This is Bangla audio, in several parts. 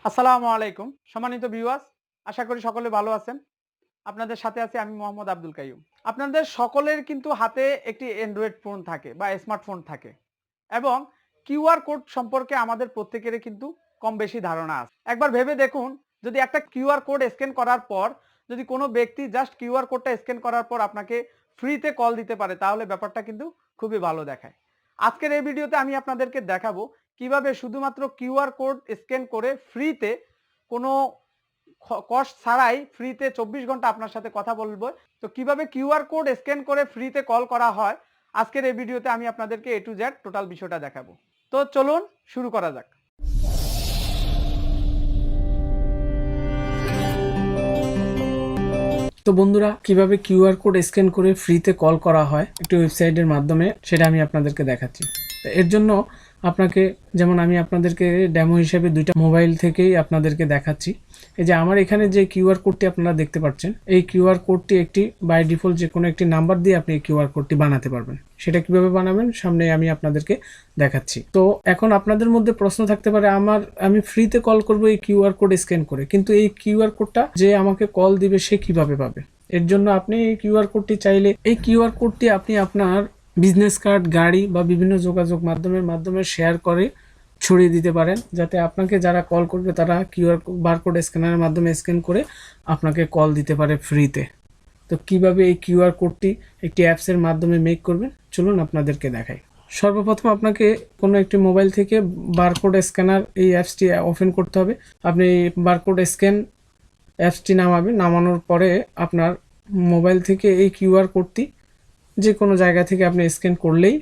আসসালামু আলাইকুম সম্মানিত ভিউয়ার্স, আশা করি সকলে ভালো আছেন। আপনাদের সাথে আছি আমি মোহাম্মদ আব্দুল কাইয়ুম। আপনাদের সকলের কিন্তু হাতে একটি অ্যান্ড্রয়েড ফোন থাকে বা স্মার্টফোন থাকে এবং কিউআর কোড সম্পর্কে আমাদের প্রত্যেকেরই কিন্তু কম বেশি ধারণা আছে। একবার ভেবে দেখুন, যদি একটা কিউআর কোড স্ক্যান করার পর যদি কোনো ব্যক্তি জাস্ট কিউআর কোডটা স্ক্যান করার পর আপনাকে ফ্রিতে কল দিতে পারে, তাহলে ব্যাপারটা কিন্তু খুবই ভালো দেখায়। আজকের এই ভিডিওতে আমি আপনাদেরকে দেখাবো কিভাবে শুধুমাত্র কিউআর কোড স্ক্যান করে ফ্রিতে কোনো কস্ট ছাড়াই ফ্রিতে 24 ঘন্টা আপনার সাথে কথা বলবো। তো কিভাবে কিউআর কোড স্ক্যান করে ফ্রিতে কল করা হয়, আজকের এই ভিডিওতে আমি আপনাদেরকে A to Z টোটাল বিষয়টা দেখাবো। তো চলুন শুরু করা যাক। তো বন্ধুরা, কিভাবে কিউআর কোড স্ক্যান করে ফ্রিতে কল করা হয় একটি ওয়েবসাইটের মাধ্যমে, সেটা আমি আপনাদেরকে দেখাচ্ছি। তো এর জন্য আপনাকে, যেমন আমি আপনাদেরকে ডেমো হিসেবে দুইটা মোবাইল থেকেই আপনাদেরকে দেখাচ্ছি। এই যে আমার এখানে যে কিউআর কোডটি আপনারা দেখতে পাচ্ছেন, এই কিউআর কোডটি একটি বাই ডিফল্ট যে কোনো একটি নাম্বার দিয়ে আপনি এই কিউআর কোডটি বানাতে পারবেন। সেটা কিভাবে বানাবেন সামনে আমি আপনাদেরকে দেখাচ্ছি। তো এখন আপনাদের মধ্যে প্রশ্ন থাকতে পারে, আমি ফ্রিতে কল করব এই কিউআর কোড স্ক্যান করে, কিন্তু এই কিউআর কোডটা যে আমাকে কল দিবে সে কিভাবে পাবে? এর জন্য আপনি এই কিউআর কোডটি চাইলে, এই কিউআর কোডটি আপনি আপনার বিজনেস কার্ড, গাড়ি বা বিভিন্ন যোগাযোগ মাধ্যমে শেয়ার করে ছড়িয়ে দিতে পারেন, যাতে আপনাকে যারা কল করবে তারা কিউআর বারকোড স্ক্যানারের মাধ্যমে স্ক্যান করে আপনাকে কল দিতে পারে ফ্রিতে। তো কিভাবে এই কিউআর কোডটি একটি অ্যাপসের মাধ্যমে মেক করবেন, চলুন আপনাদেরকে দেখাই। সর্বপ্রথম আপনাকে কোনো একটি মোবাইল থেকে বারকোড স্ক্যানার এই অ্যাপসটি ওপেন করতে হবে। আপনি বারকোড স্ক্যান অ্যাপসটি নামাবেন। নামানোর পরে আপনার মোবাইল থেকে এই কিউআর কোডটি যে কোনো জায়গা থেকে আপনি স্ক্যান করলেই,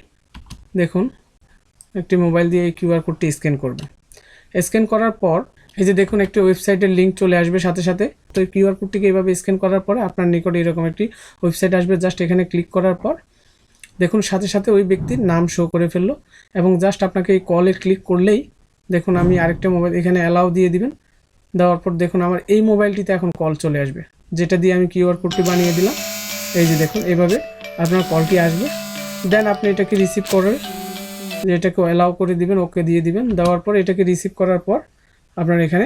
দেখুন একটি মোবাইল দিয়ে এই কিউআর কোডটি স্ক্যান করবেন। স্ক্যান করার পর এই যে দেখুন একটি ওয়েবসাইটের লিঙ্ক চলে আসবে সাথে সাথে। তো এই কিউআর কোডটিকে এইভাবে স্ক্যান করার পরে আপনার নিকটে এরকম একটি ওয়েবসাইট আসবে। জাস্ট এখানে ক্লিক করার পর দেখুন সাথে সাথে ওই ব্যক্তির নাম শো করে ফেললো, এবং জাস্ট আপনাকে এই কলে ক্লিক করলেই দেখুন আমি আরেকটা মোবাইল এখানে অ্যালাউ দিয়ে দিবেন। দেওয়ার পর দেখুন আমার এই মোবাইলটিতে এখন কল চলে আসবে, যেটা দিয়ে আমি কিউআর কোডটি বানিয়ে দিলাম। এই যে দেখুন এইভাবে আপনার কলটি আসবে। দেন আপনি এটাকে রিসিভ করে, এটাকে অ্যালাউ করে দিবেন, ওকে দিয়ে দিবেন। দেওয়ার পর এটাকে রিসিভ করার পর আপনার এখানে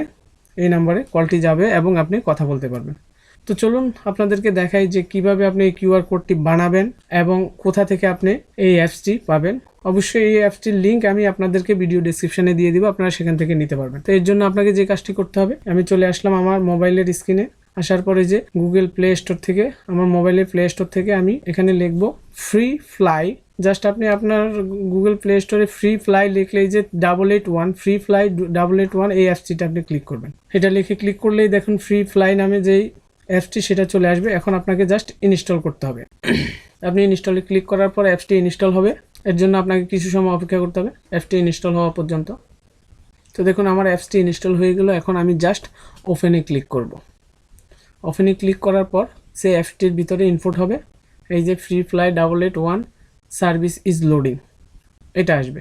এই নাম্বারে কলটি যাবে এবং আপনি কথা বলতে পারবেন। তো চলুন আপনাদেরকে দেখাই যে কিভাবে আপনি এই কিউআর কোডটি বানাবেন এবং কোথা থেকে আপনি এই অ্যাপসটি পাবেন। অবশ্যই এই অ্যাপসটির লিঙ্ক আমি আপনাদেরকে ভিডিও ডেসক্রিপশনে দিয়ে দিব, আপনারা সেখান থেকে নিতে পারবেন। তো এর জন্য আপনাকে যে কাজটি করতে হবে, আমি চলে আসলাম আমার মোবাইলের স্ক্রিনে। আসার পরে যে গুগল প্লে স্টোর থেকে, আমার মোবাইলের প্লে স্টোর থেকে আমি এখানে লিখব ফ্রি ফ্লাই। জাস্ট আপনি আপনার গুগল প্লে স্টোরে ফ্রি ফ্লাই লিখলেই যে 881 FreeFly881 এই অ্যাপসটিটা আপনি ক্লিক করবেন। এটা লিখে ক্লিক করলেই দেখুন ফ্রি ফ্লাই নামে যেই অ্যাপসটি সেটা চলে আসবে। এখন আপনাকে জাস্ট ইনস্টল করতে হবে। আপনি ইনস্টলে ক্লিক করার পর অ্যাপসটি ইনস্টল হবে। এর জন্য আপনাকে কিছু সময় অপেক্ষা করতে হবে অ্যাপসটি ইনস্টল হওয়া পর্যন্ত। তো দেখুন আমার অ্যাপসটি ইনস্টল হয়ে গেল। এখন আমি জাস্ট ওপেনে ক্লিক করব। ওপেনে ক্লিক করার পর সেই অ্যাপসটির ভিতরে ইনপুট হবে এই যে FreeFly881 সার্ভিস ইজ লোডিং, এটা আসবে।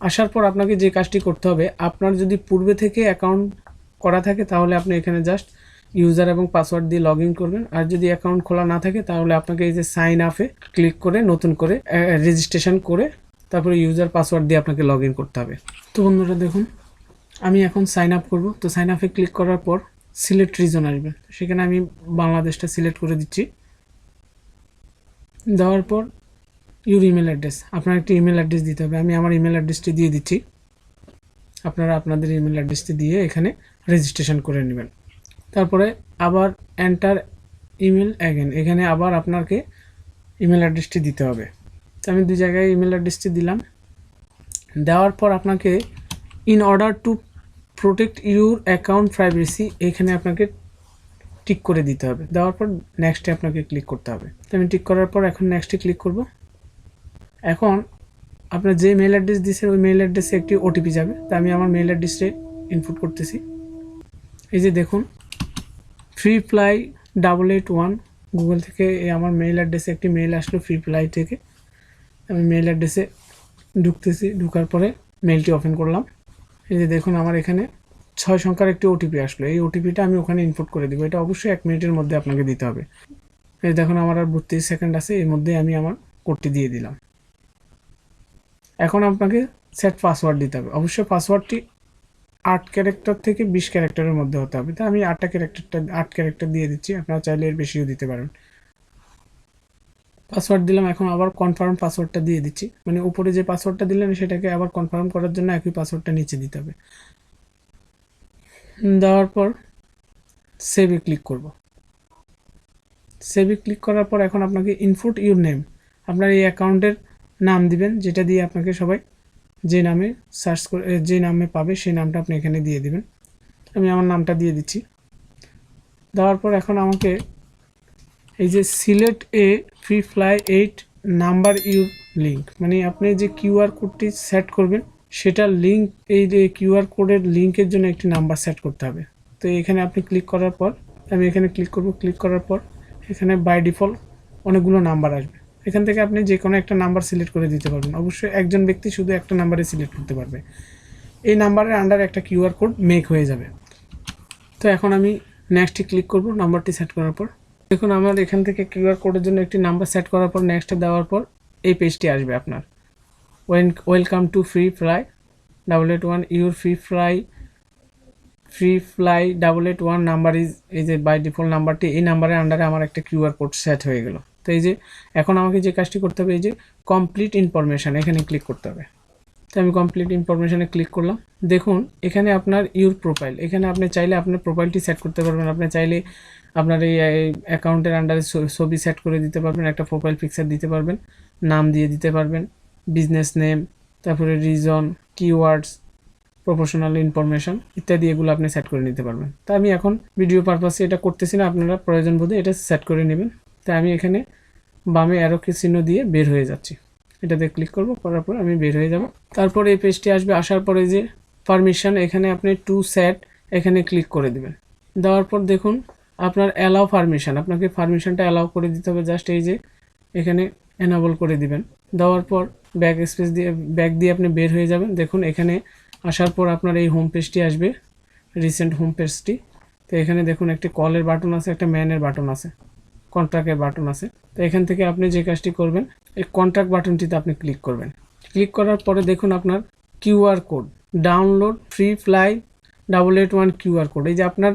আসার পর আপনাকে যে কাজটি করতে হবে, আপনার যদি পূর্বে থেকে অ্যাকাউন্ট করা থাকে তাহলে আপনি এখানে জাস্ট ইউজার এবং পাসওয়ার্ড দিয়ে লগ ইন করবেন। আর যদি অ্যাকাউন্ট খোলা না থাকে তাহলে আপনাকে এই যে সাইন আপে ক্লিক করে নতুন করে রেজিস্ট্রেশন করে তারপরে ইউজার পাসওয়ার্ড দিয়ে আপনাকে লগ ইন করতে হবে। তো বন্ধুরা দেখুন আমি এখন সাইন আপ করব। তো সাইন আপে ক্লিক করার পর সিলেক্ট রিজন আসবে, সেখানে আমি বাংলাদেশটা সিলেক্ট করে দিচ্ছি। দেওয়ার পর ইউর ইমেল অ্যাড্রেস, আপনার একটি ইমেল অ্যাড্রেস দিতে হবে। আমি আমার ইমেল অ্যাড্রেসটি দিয়ে দিচ্ছি। আপনারা আপনাদের ইমেল অ্যাড্রেসটি দিয়ে এখানে রেজিস্ট্রেশন করে নেবেন। তারপরে আবার এন্টার ইমেল অ্যাগেন, এখানে আবার আপনাকে ইমেল অ্যাড্রেসটি দিতে হবে। তো আমি দুই জায়গায় ইমেল অ্যাড্রেসটি দিলাম। দেওয়ার পর আপনাকে in order to protect your account privacy, এখানে আপনাকে টিক করে দিতে হবে। দেওয়ার পর নেক্সটে আপনাকে ক্লিক করতে হবে। তো আমি টিক করার পর এখন নেক্সটে ক্লিক করব। এখন আপনার যে মেল অ্যাড্রেস দিয়েছেন ওই মেল অ্যাড্রেসে একটি ওটিপি যাবে। তো আমি আমার মেল অ্যাড্রেসে ইনপুট করতেছি। এই যে দেখুন FreeFly881 গুগল থেকে আমার মেল অ্যাড্রেসে একটি মেল আসলো FreeFly থেকে। আমি মেল অ্যাড্রেসে ঢুকতেছি। ঢুকার পরে মেলটি ওপেন করলাম। এই যে দেখুন আমার এখানে 6 সংখ্যার একটি ওটিপি আসলো। এই ওটিপিটা আমি ওখানে ইনপুট করে দেবো। এটা অবশ্যই 1 মিনিটের মধ্যে আপনাকে দিতে হবে। এই দেখুন আমার আর 32 সেকেন্ড আছে, এর মধ্যে আমি আমার কোডটি দিয়ে দিলাম। এখন আপনাকে সেট পাসওয়ার্ড দিতে হবে। অবশ্যই পাসওয়ার্ডটি 8 ক্যারেক্টার থেকে 20 ক্যারেক্টারের মধ্যে হতে হবে। তো আমি 8 ক্যারেক্টার দিয়ে দিচ্ছি, আপনারা চাইলে এর বেশিও দিতে পারেন। পাসওয়ার্ড দিলাম, এখন আবার কনফার্ম পাসওয়ার্ডটা দিয়ে দিচ্ছি, মানে উপরে যে পাসওয়ার্ডটা দিলেন সেটাকে আবার কনফার্ম করার জন্য একই পাসওয়ার্ডটা নিচে দিতে হবে। দেওয়ার পর সেভে ক্লিক করব। সেভে ক্লিক করার পর এখন আপনাকে ইনপুট ইউর নেম, আপনার এই অ্যাকাউন্টের নাম দিবেন, যেটা দিয়ে আপনাকে সবাই যে নামে সার্চ করে যে নামে পাবে সেই নামটা আপনি এখানে দিয়ে দিবেন। আমি আমার নামটা দিয়ে দিচ্ছি। দেওয়ার পর এখন আমাকে এই যে select A FreeFly8 number your link, মানে আপনি যে কিউআর কোডটি সেট করবেন সেটার লিঙ্ক, এই যে কিউআর কোডের লিঙ্কের জন্য একটি নাম্বার সেট করতে হবে। তো এখানে আপনি ক্লিক করার পর আমি এখানে ক্লিক করব। ক্লিক করার পর এখানে বাই ডিফল্ট অনেকগুলো নাম্বার আসবে, এখান থেকে আপনি যে কোনো একটা নাম্বার সিলেক্ট করে দিতে পারবেন। অবশ্যই একজন ব্যক্তি শুধু একটা নাম্বারে সিলেক্ট করতে পারবে। এই নাম্বারের আন্ডারে একটা কিউআর কোড মেক হয়ে যাবে। তো এখন আমি নেক্সটে ক্লিক করব নাম্বারটি সেট করার পর। দেখুন আমার এখান থেকে কিউআর কোডের জন্য একটি নাম্বার সেট করার পর নেক্সটে দেওয়ার পর এই পেজটি আসবে আপনার। Welcome to FreeFly881 your FreeFly881 number is, এই যে বাই ডিফল্ট নাম্বারটি, এই নাম্বারের আন্ডারে আমার একটা কিউআর কোড সেট হয়ে গেল। তো এই যে এখন আমাকে যে কাজটি করতে হবে, এই যে কমপ্লিট ইনফরমেশান, এখানে ক্লিক করতে হবে। তো আমি কমপ্লিট ইনফরমেশানে ক্লিক করলাম। দেখুন এখানে আপনার ইউর প্রোফাইল, এখানে আপনি চাইলে আপনার প্রোফাইলটি সেট করতে পারবেন। আপনি চাইলে আপনার এই অ্যাকাউন্টের আন্ডারে ছবি সেট করে দিতে পারবেন, একটা প্রোফাইল পিকচার দিতে পারবেন, নাম দিয়ে দিতে পারবেন, বিজনেস নেম, তারপরে রিজন, কিওয়ার্ডস, প্রফেশনাল ইনফরমেশন ইত্যাদি, এগুলো আপনি সেট করে নিতে পারবেন। তা আমি এখন ভিডিও পারপাসে এটা করতেছি না, আপনারা প্রয়োজন বোধে এটা সেট করে নেবেন। তাই আমি এখানে বামে অ্যারো চিহ্ন দিয়ে বের হয়ে যাচ্ছি, এটাতে ক্লিক করব, করার পর আমি বের হয়ে যাব। তারপর এই পেজটি আসবে, আসার পরে যে পারমিশন, এখানে আপনি টু সেট এখানে ক্লিক করে দিবেন। দেওয়ার পর দেখুন আপনার অ্যালাউ পারমিশন, আপনাকে পারমিশনটা অ্যালাউ করে দিতে হবে। জাস্ট এই যে এখানে এনাবল করে দিবেন। দেওয়ার পর ব্যাক দিয়ে আপনি বের হয়ে যাবেন। দেখুন এখানে আসার পর আপনার এই হোম পেজটি আসবে, রিসেন্ট হোম পেজটি। তো এখানে দেখুন একটি কলের বাটন আছে, একটা ম্যানের বাটন আছে, কন্ট্রাক্টের বাটন আছে। তো এখান থেকে আপনি যে কাজটি করবেন, এই কন্ট্রাক্ট বাটনটিতে আপনি ক্লিক করবেন। ক্লিক করার পরে দেখুন আপনার QR code, download FreeFly881 QR code, এই যে আপনার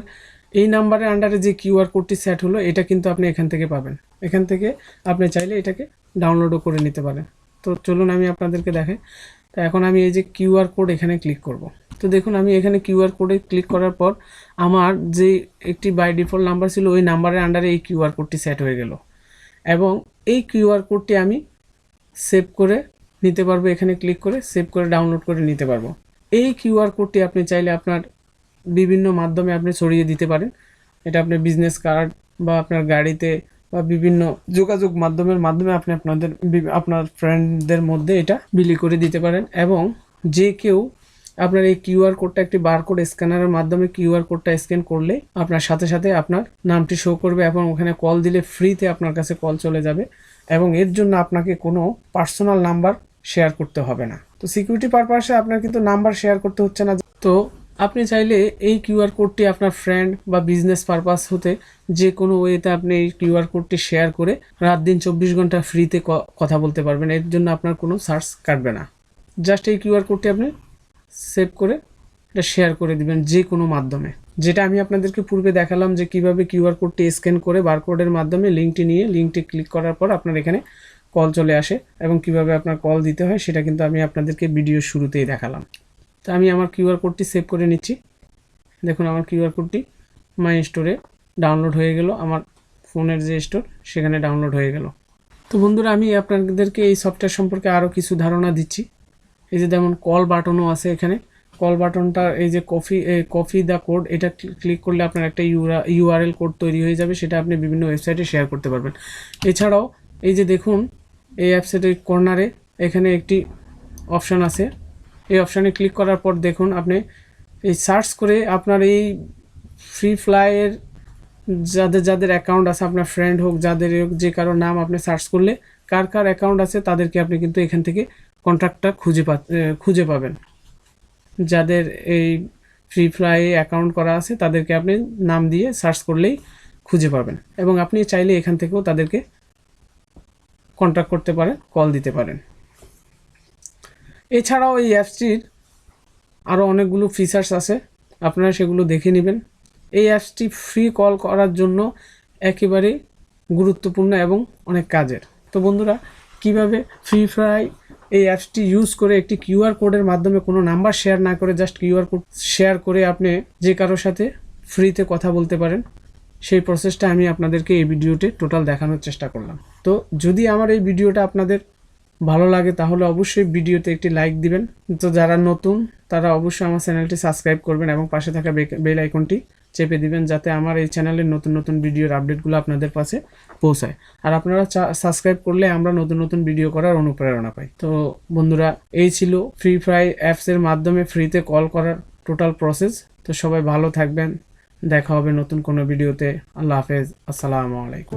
এই নাম্বারের আন্ডারে যে কিউআর কোডটি সেট হলো, এটা কিন্তু আপনি এখান থেকে পাবেন। এখান থেকে আপনি চাইলে এটাকে ডাউনলোডও করে নিতে পারেন। তো চলুন আমি আপনাদেরকে দেখাই। তো এখন আমি এই যে কিউআর কোড এখানে ক্লিক করব। তো দেখুন আমি এখানে কিউআর কোডে ক্লিক করার পর আমার যে একটি বাই ডিফল্ট নাম্বার ছিল, ওই নাম্বারের আন্ডারে এই কিউআর কোডটি সেট হয়ে গেল, এবং এই কিউআর কোডটি আমি সেভ করে নিতে পারবো। এখানে ক্লিক করে সেভ করে ডাউনলোড করে নিতে পারবো। এই কিউআর কোডটি আপনি চাইলে আপনার বিভিন্ন মাধ্যমে আপনি ছড়িয়ে দিতে পারেন। এটা আপনার বিজনেস কার্ড বা আপনার গাড়িতে বা বিভিন্ন যোগাযোগ মাধ্যমে আপনি আপনার ফ্রেন্ডদের মধ্যে এটা বিলি করে দিতে পারেন, এবং যে কেউ আপনার এই কিউআর কোডটা একটি বারকোড স্ক্যানারের মাধ্যমে কিউআর কোডটা স্ক্যান করলে আপনার সাথে সাথে আপনার নামটি শো করবে, এবং ওখানে কল দিলে ফ্রিতে আপনার কাছে কল চলে যাবে, এবং এর জন্য আপনাকে কোনো পার্সোনাল নাম্বার শেয়ার করতে হবে না। তো সিকিউরিটি পারপাসে আপনার কিন্তু নাম্বার শেয়ার করতে হচ্ছে না। তো আপনি চাইলে এই কিউআর কোডটি আপনার ফ্রেন্ড বা বিজনেস পারপাস হতে যে কোনো ওয়েতে আপনি এই কিউআর কোডটি শেয়ার করে রাত দিন 24 ঘন্টা ফ্রিতে কথা বলতে পারবেন। এর জন্য আপনার কোনো চার্জ কাটবে না। জাস্ট এই কিউআর কোডটি আপনি সেভ করে এটা শেয়ার করে দিবেন যে কোনো মাধ্যমে, যেটা আমি আপনাদেরকে পূর্বে দেখালাম যে কিভাবে কিউআর কোডটি স্ক্যান করে বারকোডের মাধ্যমে লিঙ্কটি ক্লিক করার পর আপনার এখানে কল চলে আসে, এবং কিভাবে আপনার কল দিতে হয় সেটা কিন্তু আমি আপনাদেরকে ভিডিওর শুরুতেই দেখালাম। তো আমি আমার কিউআর কোডটি সেভ করে নিচ্ছি। দেখুন আমার কিউআর কোডটি মাই স্টোরে ডাউনলোড হয়ে গেল, আমার ফোনের যে স্টোর সেখানে ডাউনলোড হয়ে গেল। তো বন্ধুরা আমি আপনাদেরকে এই সফটওয়্যার সম্পর্কে আরও কিছু ধারণা দিচ্ছি। এই যে যেমন কল বাটনও আছে এখানে। কল বাটনটা এই যে কপি দ্য কোড, এটা ক্লিক করলে আপনার একটা ইউআরএল কোড তৈরি হয়ে যাবে, সেটা আপনি বিভিন্ন ওয়েবসাইটে শেয়ার করতে পারবেন। এছাড়াও এই যে দেখুন এই অ্যাপসেটের কর্নারে এখানে একটি অপশান আছে, এই অপশানে ক্লিক করার পর দেখুন আপনি এই সার্চ করে আপনার এই FreeFly-এর যাদের অ্যাকাউন্ট আছে, আপনার ফ্রেন্ড হোক যাদের হোক, যে কারো নাম আপনি সার্চ করলে কার অ্যাকাউন্ট আছে তাদেরকে আপনি কিন্তু এখান থেকে কন্ট্রাক্টটা খুঁজে পাবেন। যাদের এই FreeFly অ্যাকাউন্ট করা আছে তাদেরকে আপনি নাম দিয়ে সার্চ করলেই খুঁজে পাবেন, এবং আপনি চাইলে এখান থেকেও তাদেরকে কন্ট্যাক্ট করতে পারেন, কল দিতে পারেন। এছাড়াও এই অ্যাপসটির আরও অনেকগুলো ফিচার্স আছে, আপনারা সেগুলো দেখে নেবেন। এই অ্যাপসটি ফ্রি কল করার জন্য একেবারে গুরুত্বপূর্ণ এবং অনেক কাজের। তো বন্ধুরা, কিভাবে FreeFly এই অ্যাপসটি ইউজ করে একটি কিউআর কোডের মাধ্যমে কোনো নাম্বার শেয়ার না করে জাস্ট কিউআর কোড শেয়ার করে আপনি যে কারোর সাথে ফ্রিতে কথা বলতে পারেন, সেই প্রসেসটা আমি আপনাদেরকে এই ভিডিওতে টোটাল দেখানোর চেষ্টা করলাম। তো যদি আমার এই ভিডিওটা আপনাদের ভালো লাগে তাহলে অবশ্যই ভিডিওতে একটি লাইক দিবেন। তো যারা নতুন তারা অবশ্যই আমার চ্যানেলটি সাবস্ক্রাইব করবেন এবং পাশে থাকা বেল আইকনটি চেপে দিবেন, যাতে আমার এই চ্যানেলের নতুন নতুন ভিডিওর আপডেটগুলো আপনাদের কাছে পৌঁছায়। আর আপনারা সাবস্ক্রাইব করলে আমরা নতুন নতুন ভিডিও করার অনুপ্রেরণা পাই। তো বন্ধুরা, এই ছিল FreeFly অ্যাপসের মাধ্যমে ফ্রিতে কল করার টোটাল প্রসেস। তো সবাই ভালো থাকবেন, দেখা হবে নতুন কোনো ভিডিওতে। আল্লাহ হাফেজ, আসসালামু আলাইকুম।